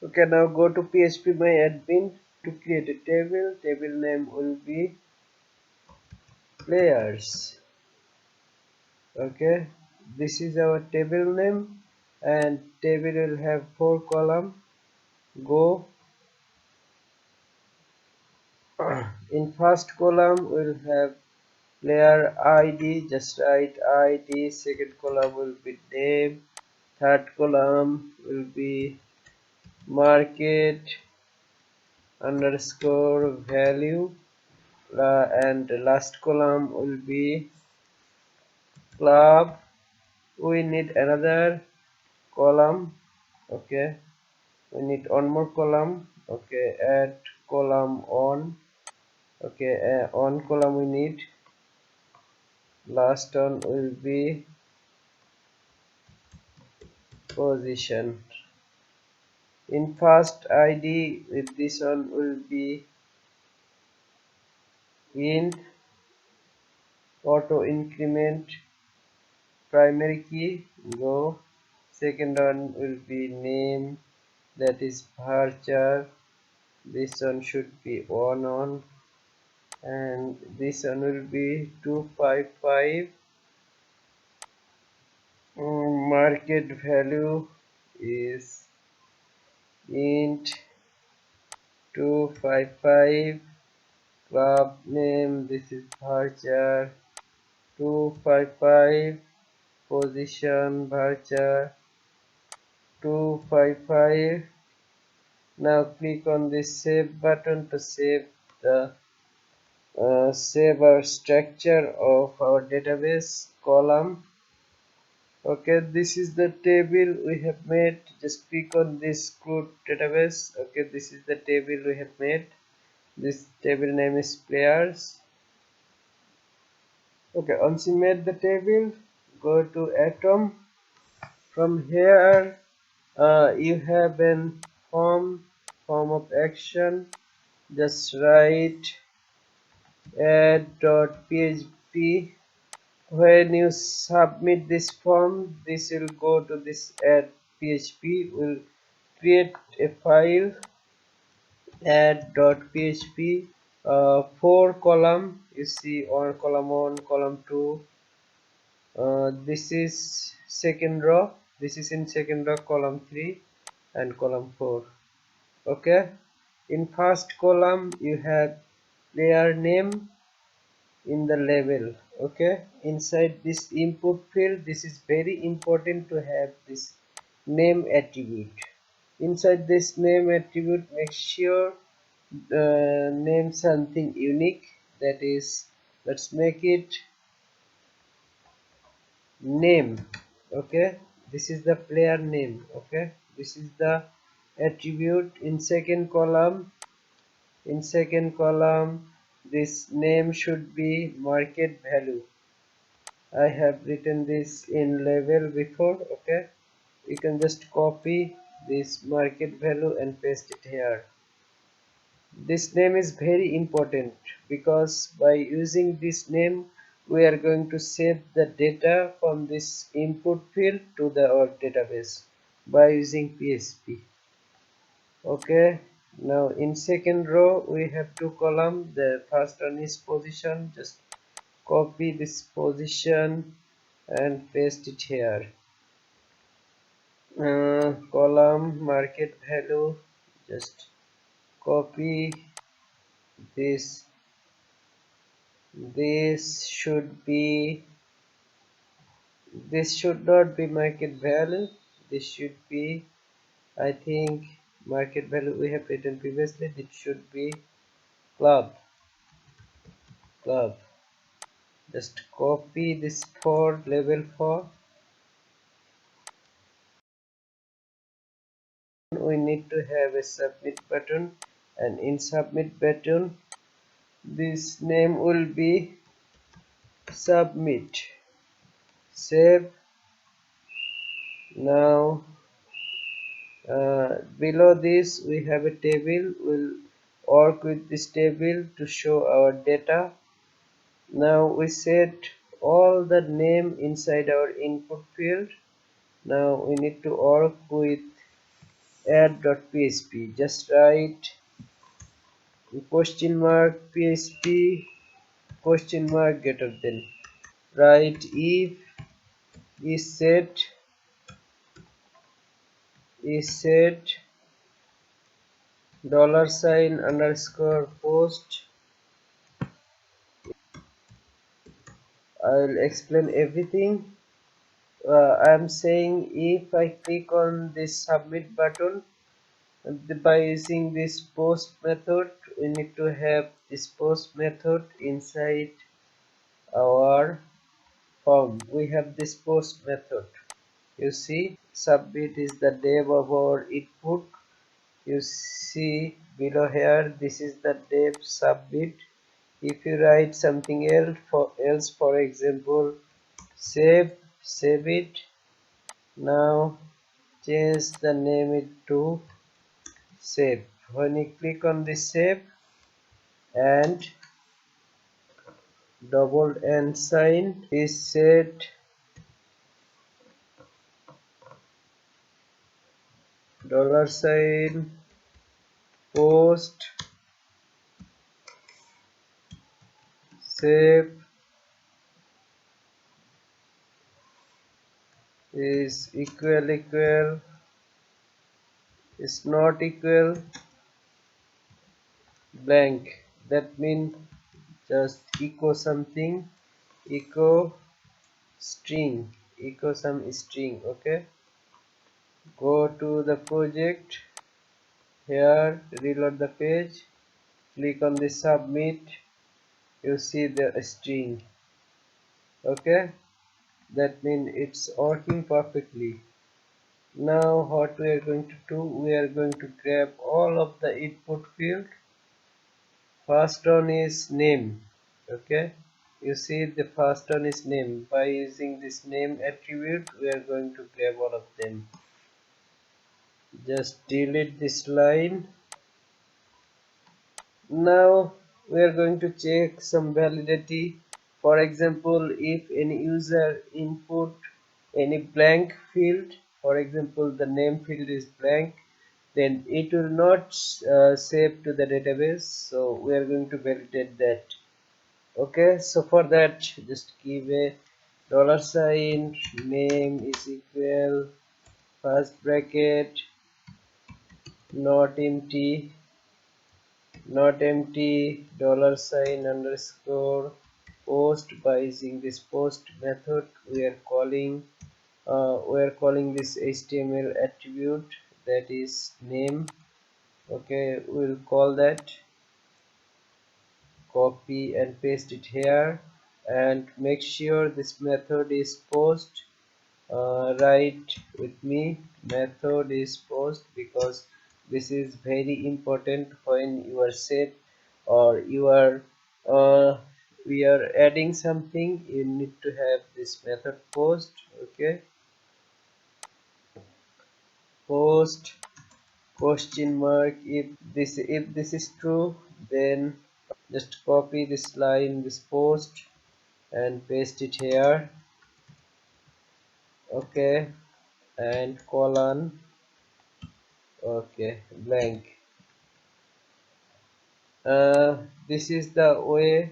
Okay, now go to PHP MyAdmin to create a table. Table name will be players. Okay, this is our table name, and table will have 4 columns. Go in first column we'll have player ID, just write ID. Second column will be name. Third column will be market underscore value, and the last column will be club. We need another column. Okay, we need one more column. Okay, add column on. Okay, on column we need. Last one will be position. In first ID with this one will be int auto increment primary key. Go. Second one will be name, that is varchar. This one should be on, and this one will be 255. Market value is int 255. Club name, this is varchar 255. Position varchar 255. Now click on this save button to save our structure of our database column. Okay, this is the table we have made. Just click on this CRUD database. Okay, this is the table we have made. This table name is players. Okay, once you made the table, go to atom. From here you have an form of action. Just write add.php. When you submit this form, this will go to this add.php. Will create a file add.php, 4 column. You see on column 1, column 2. This is second row. This is in second row, column 3 and column 4. Okay, in first column you have player name in the label. Okay, inside this input field, this is very important to have this name attribute. Inside this name attribute, make sure name something unique. That is, let's make it name. Okay, this is the player name. Okay, this is the attribute. In second column, this name should be market value. I have written this in label before. Okay, you can just copy this market value and paste it here. This name is very important because by using this name we are going to save the data from this input field to our database by using PHP. Okay, now in second row we have 2 columns. The first one is position. Just copy this position and paste it here. Column market value, just copy this. This should not be market value. This should be, I think, market value we have written previously. This should be club. Just copy this for level 4. We need to have a submit button, and in submit button this name will be submit. Save. Now below this we have a table. We'll work with this table to show our data. Now we set all the name inside our input field. Now we need to work with add.php. Just write question mark php question mark greater than. Write if is set $sign underscore post. I will explain everything. I am saying if I click on this submit button by using this post method, we need to have this post method inside our form. We have this post method. You see, submit is the dev of our input. You see below here, this is the dev submit. If you write something else, for example, save it. Now change the name it to save. When you click on the save and double and sign is set $sign post save is equal is not equal blank. That means just echo something, echo string, echo some string. Okay, go to the project. Here reload the page, click on the submit. You see the string. Okay, that means it's working perfectly. Now what we are going to do, we are going to grab all of the input field. First one is name. Okay, you see the first one is name. By using this name attribute, we are going to grab all of them. Just delete this line. Now we are going to check some validity. For example, if any user input any blank field, for example the name field is blank, then it will not save to the database. So we are going to validate that. Okay, so for that just give a $sign name is equal first bracket not empty $sign underscore post. By using this post method we are calling this HTML attribute, that is name. Okay, we'll call that, copy and paste it here, and make sure this method is post. Write with me, method is post, because this is very important when you are set or you are we are adding something. You need to have this method post. Okay, post question mark. If this is true, then just copy this line, this post, and paste it here. Okay, and colon. Okay, blank. This is the way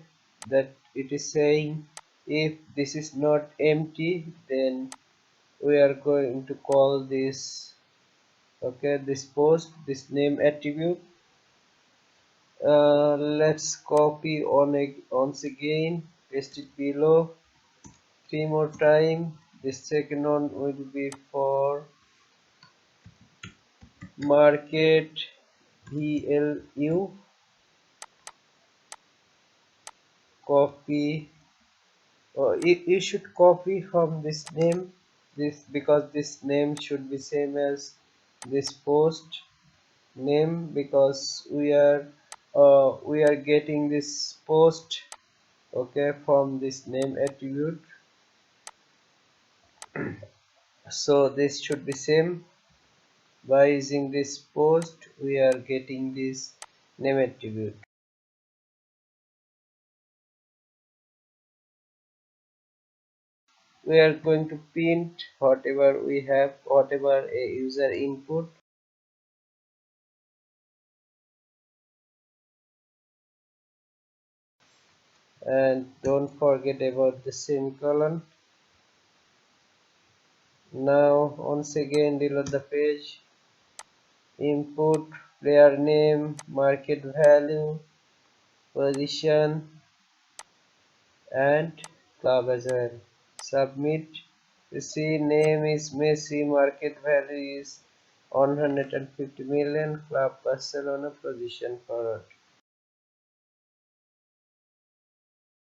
that it is saying. If this is not empty, then we are going to call this, okay, this post, this name attribute. Let's copy once again, paste it below 3 more times. This second one will be for market VLU. Copy, you should copy from this name, this, because this name should be same as this post name, because we are getting this post, okay, from this name attribute. So this should be same. By using this post, we are getting this name attribute. We are going to print whatever we have, whatever a user input. and don't forget about the semicolon. Now once again reload the page, input player name, market value, position and club as well. Submit. You see name is Messi, market value is 150 million, club Barcelona, position forward.